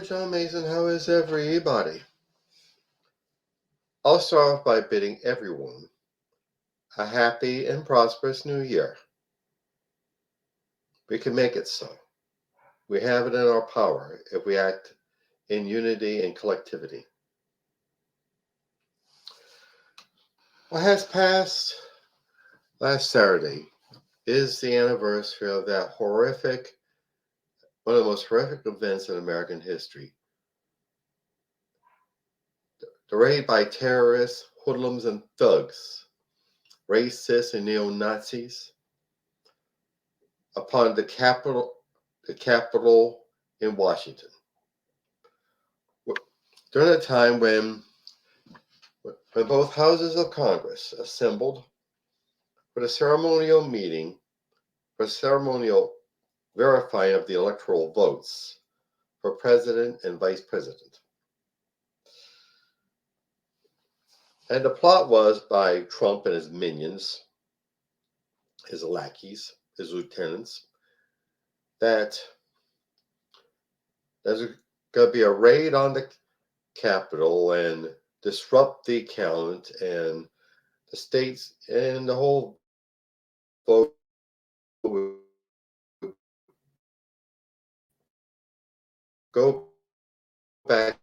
John Mason. How is everybody? I'll start off by bidding everyone a happy and prosperous new year. We can make it so. We have it in our power if we act in unity and collectivity. What has passed last Saturday is the anniversary of that one of the most horrific events in American history. The raid by terrorists, hoodlums, and thugs, racists and neo-Nazis, upon the Capitol in Washington. During a time when both houses of Congress assembled for the ceremonial verifying of the electoral votes for president and vice president. And the plot was by Trump and his minions, his lackeys, his lieutenants, that there's going to be a raid on the Capitol and disrupt the count, and the states and the whole vote would go back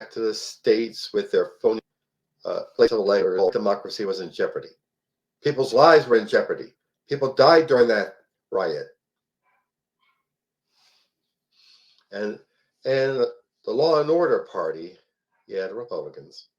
to the states with their phony place of labor. Democracy was in jeopardy. People's lives were in jeopardy. People died during that riot. And the Law and Order Party, the Republicans,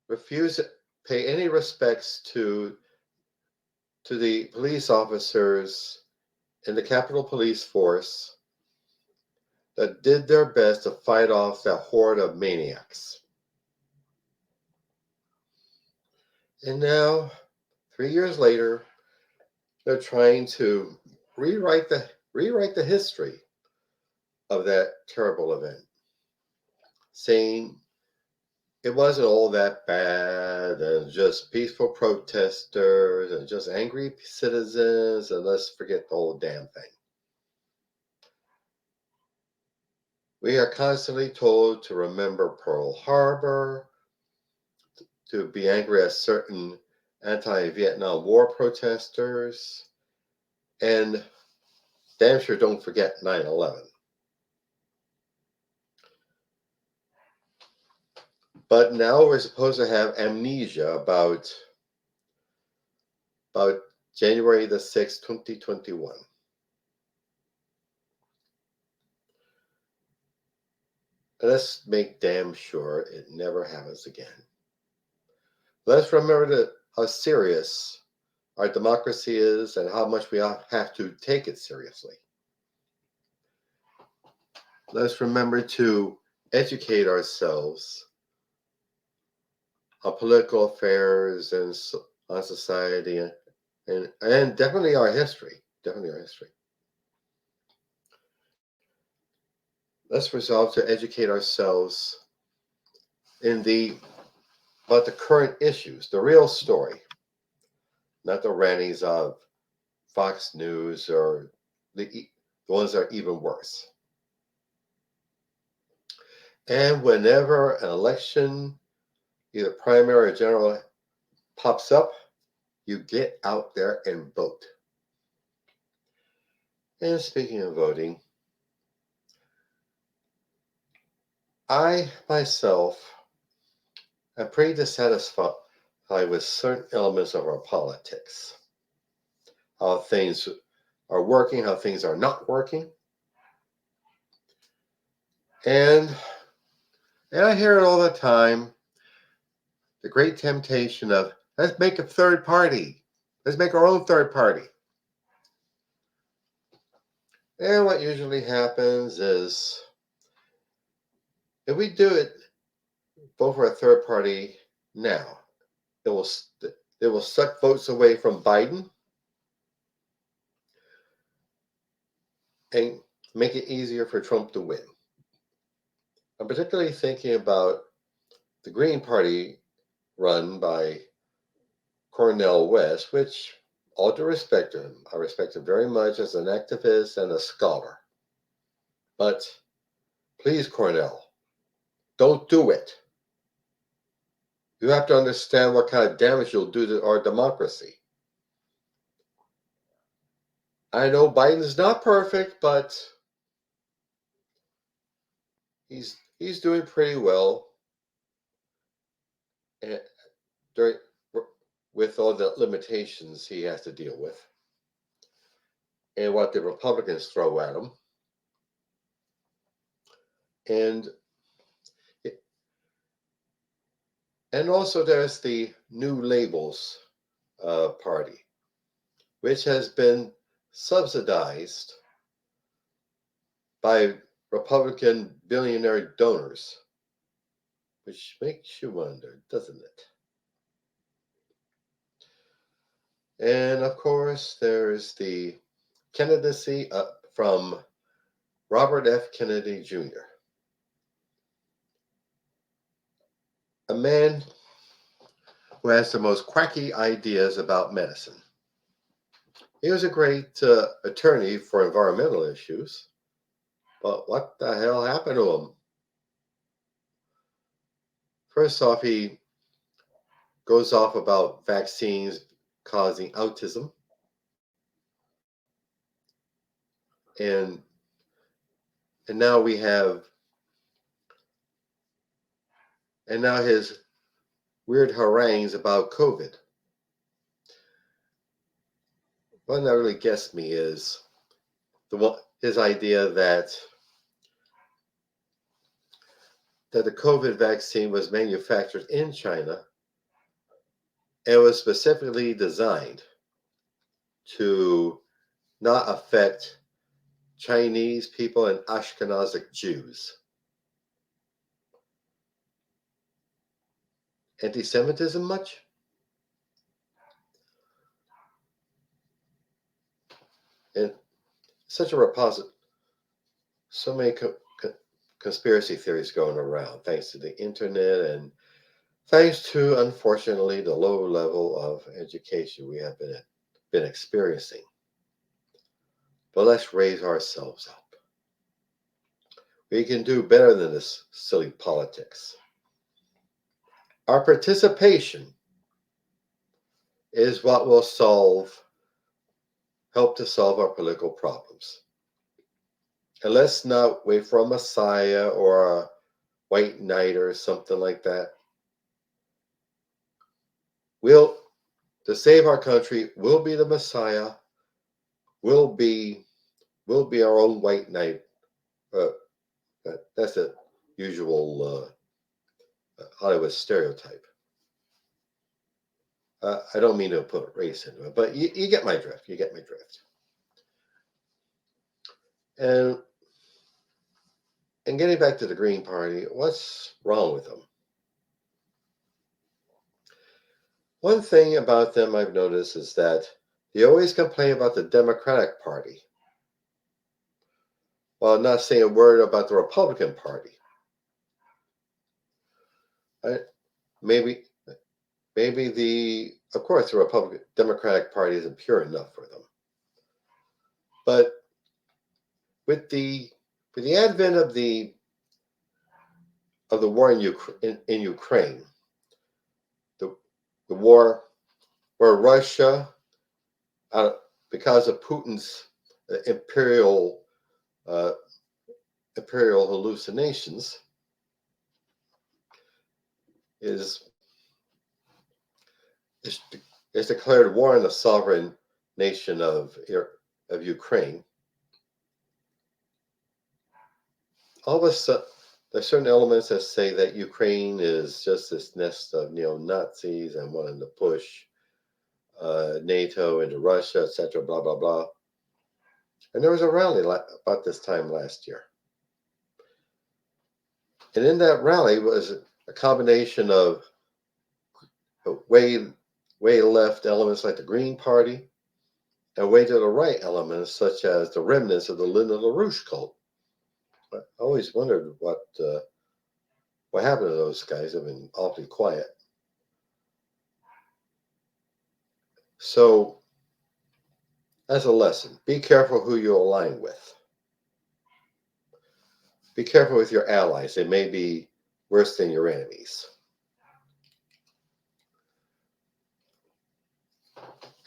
refused to pay any respects to the police officers in the Capitol Police Force that did their best to fight off that horde of maniacs. And now, 3 years later, they're trying to rewrite the history of that terrible event, saying it wasn't all that bad, and just peaceful protesters and just angry citizens, and let's forget the whole damn thing. We are constantly told to remember Pearl Harbor, to be angry at certain anti-Vietnam War protesters, and damn sure don't forget 9/11. But now we're supposed to have amnesia about January the 6th, 2021. And let's make damn sure it never happens again. Let's remember how serious our democracy is and how much we have to take it seriously. Let's remember to educate ourselves on political affairs and on society and definitely our history. Let's resolve to educate ourselves about the current issues, the real story, not the rantings of Fox News or the ones that are even worse. And whenever an election, either primary or general, pops up, you get out there and vote. And speaking of voting, I myself am pretty dissatisfied with certain elements of our politics. How things are working, how things are not working. And I hear it all the time. The great temptation of, let's make a third party. Let's make our own third party. And what usually happens is, if we vote for a third party now, it will suck votes away from Biden and make it easier for Trump to win. I'm particularly thinking about the Green Party run by Cornel West, which, all due respect to him, I respect him very much as an activist and a scholar. But please, Cornell, don't do it. You have to understand what kind of damage you'll do to our democracy. I know Biden's not perfect, but he's doing pretty well, and during with all the limitations he has to deal with, and what the Republicans throw at him, and also there's the New Labels party, which has been subsidized by Republican billionaire donors, which makes you wonder, doesn't it? And of course, there's the candidacy from Robert F. Kennedy Jr., a man who has the most quacky ideas about medicine. He was a great attorney for environmental issues, but what the hell happened to him? First off, he goes off about vaccines causing autism, and now we have, and now his weird harangues about COVID. One that really gets me is his idea that the COVID vaccine was manufactured in China and was specifically designed to not affect Chinese people and Ashkenazic Jews. Anti-Semitism much? And such a repository, so many conspiracy theories going around, thanks to the internet and thanks to, unfortunately, the low level of education we have been experiencing. But let's raise ourselves up. We can do better than this silly politics. Our participation is what will help to solve our political problems. And let's not wait for a messiah or a white knight or something like that. To save our country, we'll be the messiah. We'll be our own white knight. That's a usual Hollywood stereotype. I don't mean to put race into it, but you get my drift. You get my drift. And getting back to the Green Party, what's wrong with them? One thing about them I've noticed is that they always complain about the Democratic Party, while not saying a word about the Republican Party. Maybe of course, the Democratic Party isn't pure enough for them. But with the advent of the war in Ukraine, the war where Russia, because of Putin's imperial hallucinations, is declared war on the sovereign nation of Ukraine. All of a sudden, there's certain elements that say that Ukraine is just this nest of neo-Nazis and wanting to push NATO into Russia, etc., blah, blah, blah. And there was a rally about this time last year. And in that rally was a combination of way left elements like the Green Party and way to the right elements such as the remnants of the Lyndon LaRouche cult. I always wondered what happened to those guys. They've been awfully quiet. So, as a lesson, be careful who you align with. be careful with your allies. They may be worse than your enemies.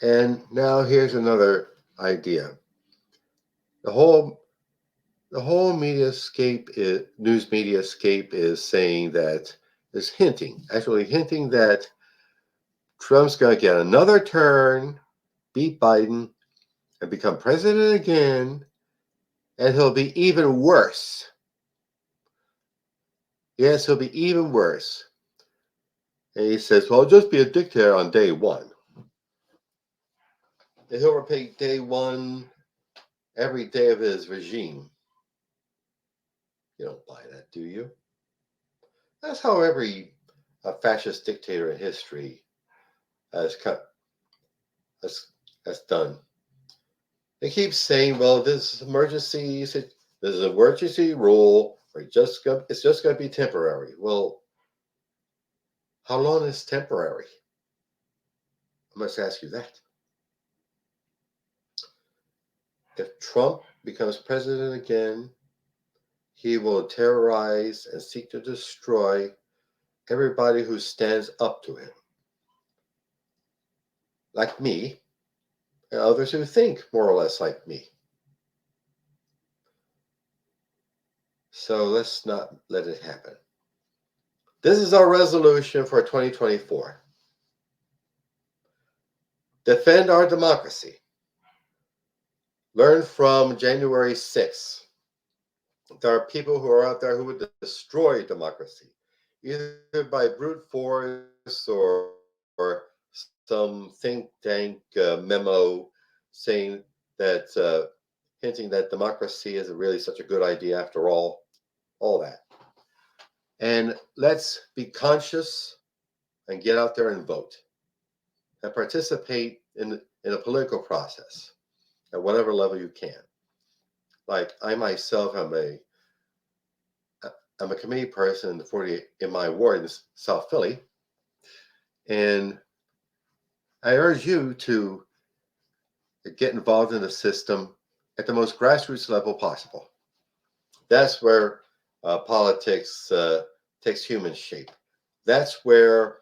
And now here's another idea. The whole news media scape is saying that, is hinting that Trump's going to get another turn, beat Biden, and become president again, and he'll be even worse. Yes, he'll be even worse. And he says, well, just be a dictator on day one. And he'll repeat day one every day of his regime. You don't buy that, do you? That's how every fascist dictator in history has done. They keep saying, well, this is emergency rule, or it's just going to be temporary. Well, how long is temporary? I must ask you that. If Trump becomes president again, he will terrorize and seek to destroy everybody who stands up to him. Like me, and others who think more or less like me. So let's not let it happen. This is our resolution for 2024. Defend our democracy. Learn from January 6th. There are people who are out there who would destroy democracy, either by brute force or some think tank memo saying that, hinting that democracy isn't really such a good idea after all that. And let's be conscious and get out there and vote and participate in a political process at whatever level you can. Like I myself, I'm a committee person in my ward in South Philly, and I urge you to get involved in the system at the most grassroots level possible. That's where politics takes human shape. That's where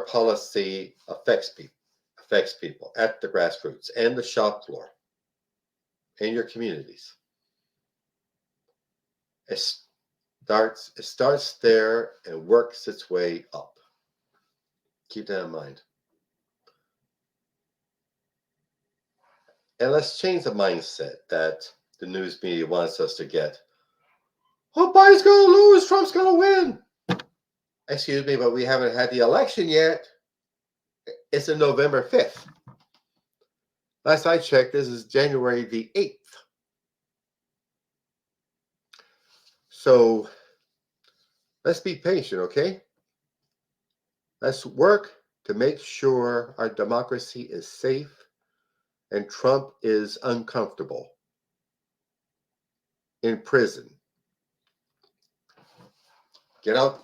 policy affects people at the grassroots and the shop floor in your communities. It starts there and works its way up. Keep that in mind. And let's change the mindset that the news media wants us to get. Oh, Biden's going to lose. Trump's going to win. Excuse me, but we haven't had the election yet. It's in November 5th. Last I checked, this is January the 8th. So let's be patient, okay? Let's work to make sure our democracy is safe and Trump is uncomfortable in prison.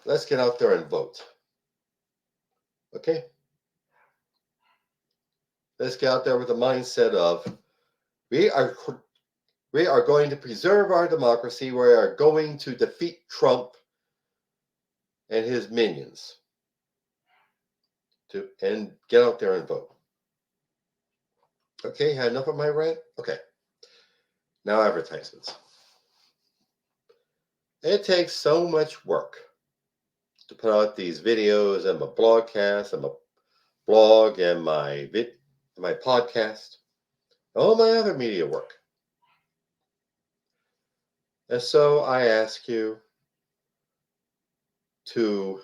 Let's get out there and vote. Okay? Let's get out there with the mindset of we are going to preserve our democracy. We are going to defeat Trump and his minions. And get out there and vote. Okay, had enough of my rant? Okay. Now advertisements. It takes so much work to put out these videos and my broadcast and my blog and my podcast, all my other media work. And so I ask you to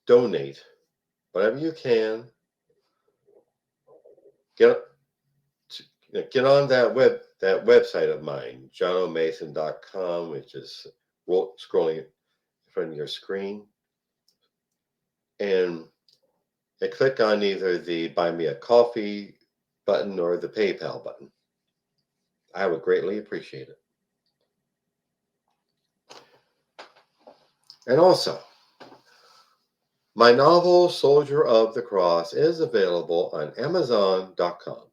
donate whatever you can. Get on that website of mine, johnomason.com, which is scrolling in front of your screen, and click on either the Buy Me a Coffee button or the PayPal button. I would greatly appreciate it. And also, my novel, Soldier of the Cross, is available on Amazon.com.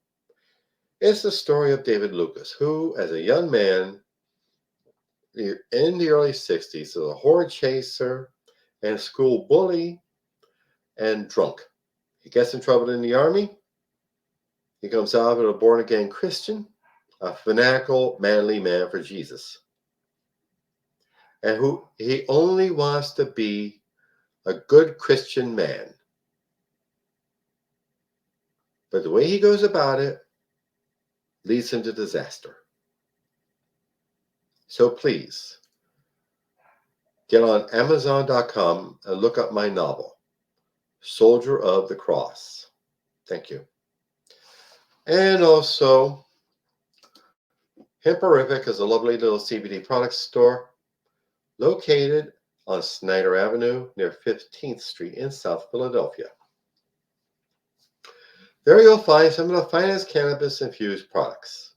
It's the story of David Lucas, who, as a young man in the early 60s, was a horror chaser and school bully and drunk. He gets in trouble in the army. He comes out as a born again Christian, a fanatical, manly man for Jesus. And who he only wants to be a good Christian man. But the way he goes about it leads him to disaster. So please get on Amazon.com and look up my novel, Soldier of the Cross. Thank you. And also, Hemporific is a lovely little CBD product store located on Snyder Avenue near 15th Street in South Philadelphia. There you'll find some of the finest cannabis-infused products.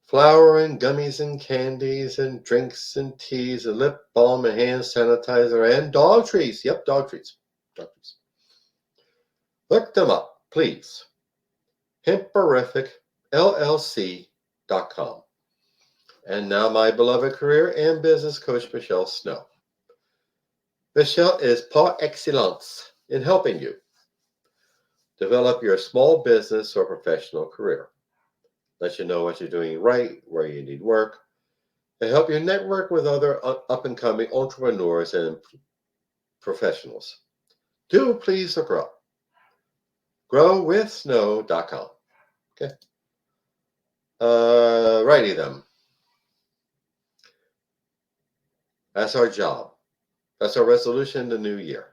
Flour and gummies and candies and drinks and teas and lip balm and hand sanitizer and dog treats. Yep, dog treats. Dog treats. Look them up, please. HemporificLLC.com. And now my beloved career and business coach, Michelle Snow. Michelle is par excellence in helping you develop your small business or professional career. Let you know what you're doing right, where you need work, and help you network with other up-and-coming entrepreneurs and professionals. Do please look her up. GrowWithSnow.com. Okay. Righty then. That's our job. That's our resolution in the new year.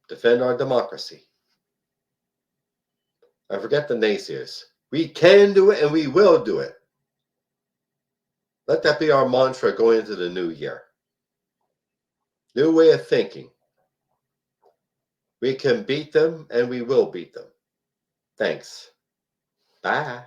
Defend our democracy. I forget the naysayers. We can do it and we will do it. Let that be our mantra going into the new year. New way of thinking. We can beat them and we will beat them. Thanks. Bye.